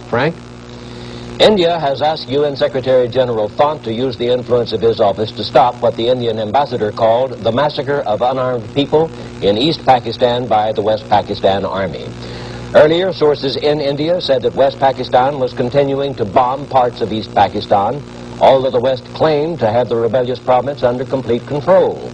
Frank? India has asked UN Secretary General Thant to use the influence of his office to stop what the Indian ambassador called the massacre of unarmed people in East Pakistan by the West Pakistan Army. Earlier, sources in India said that West Pakistan was continuing to bomb parts of East Pakistan, although the West claimed to have the rebellious province under complete control.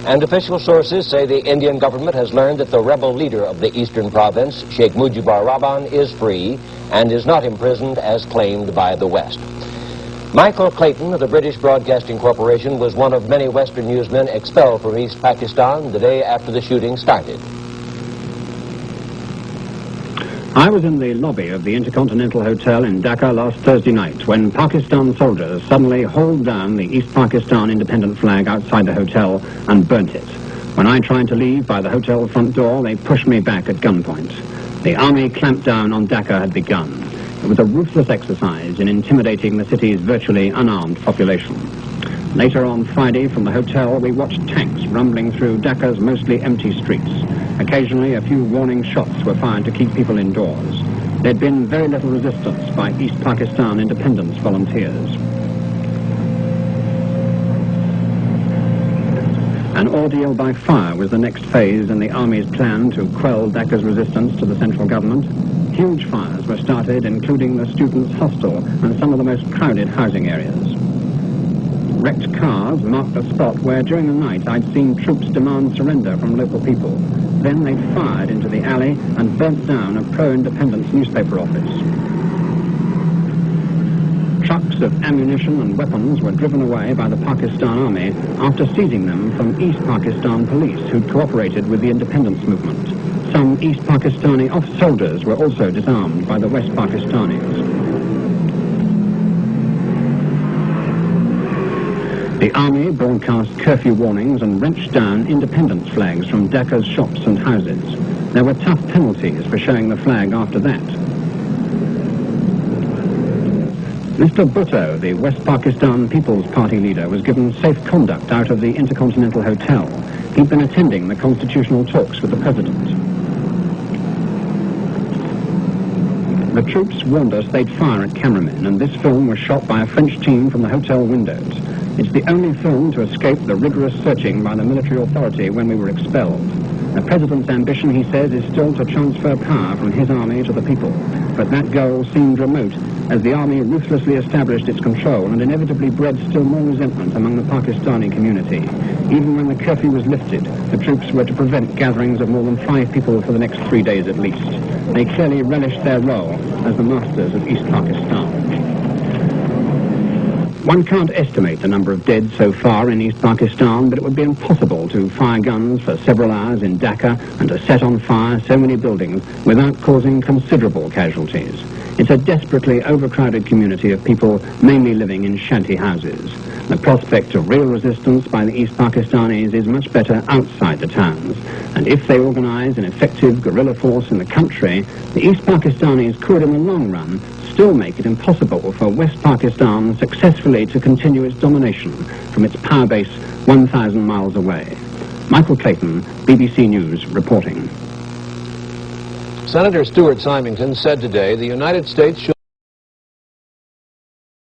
And official sources say the Indian government has learned that the rebel leader of the eastern province, Sheikh Mujibur Rahman, is free and is not imprisoned as claimed by the West. Michael Clayton of the British Broadcasting Corporation was one of many Western newsmen expelled from East Pakistan the day after the shooting started. I was in the lobby of the Intercontinental Hotel in Dhaka last Thursday night when Pakistan soldiers suddenly hauled down the East Pakistan independent flag outside the hotel and burnt it. When I tried to leave by the hotel front door, they pushed me back at gunpoint. The army clampdown on Dhaka had begun. It was a ruthless exercise in intimidating the city's virtually unarmed population. Later on Friday, from the hotel, we watched tanks rumbling through Dhaka's mostly empty streets. Occasionally, a few warning shots were fired to keep people indoors. There'd been very little resistance by East Pakistan independence volunteers. An ordeal by fire was the next phase in the army's plan to quell Dhaka's resistance to the central government. Huge fires were started, including the students' hostel and some of the most crowded housing areas. Wrecked cars marked the spot where during the night I'd seen troops demand surrender from local people. Then they fired into the alley and burnt down a pro-independence newspaper office. Trucks of ammunition and weapons were driven away by the Pakistan army after seizing them from East Pakistan police who'd cooperated with the independence movement. Some East Pakistani soldiers were also disarmed by the West Pakistanis. The army broadcast curfew warnings and wrenched down independence flags from Dhaka's shops and houses. There were tough penalties for showing the flag after that. Mr. Bhutto, the West Pakistan People's Party leader, was given safe conduct out of the Intercontinental Hotel. He'd been attending the constitutional talks with the president. The troops warned us they'd fire at cameramen, and this film was shot by a French team from the hotel windows. It's the only film to escape the rigorous searching by the military authority when we were expelled. The president's ambition, he says, is still to transfer power from his army to the people. But that goal seemed remote as the army ruthlessly established its control and inevitably bred still more resentment among the Pakistani community. Even when the curfew was lifted, the troops were to prevent gatherings of more than 5 people for the next 3 days at least. They clearly relished their role as the masters of East Pakistan. One can't estimate the number of dead so far in East Pakistan, but it would be impossible to fire guns for several hours in Dhaka and to set on fire so many buildings without causing considerable casualties. It's a desperately overcrowded community of people mainly living in shanty houses. The prospect of real resistance by the East Pakistanis is much better outside the towns. And if they organize an effective guerrilla force in the country, the East Pakistanis could, in the long run, still make it impossible for West Pakistan successfully to continue its domination from its power base 1,000 miles away. Michael Clayton, BBC News, reporting. Senator Stuart Symington said today the United States should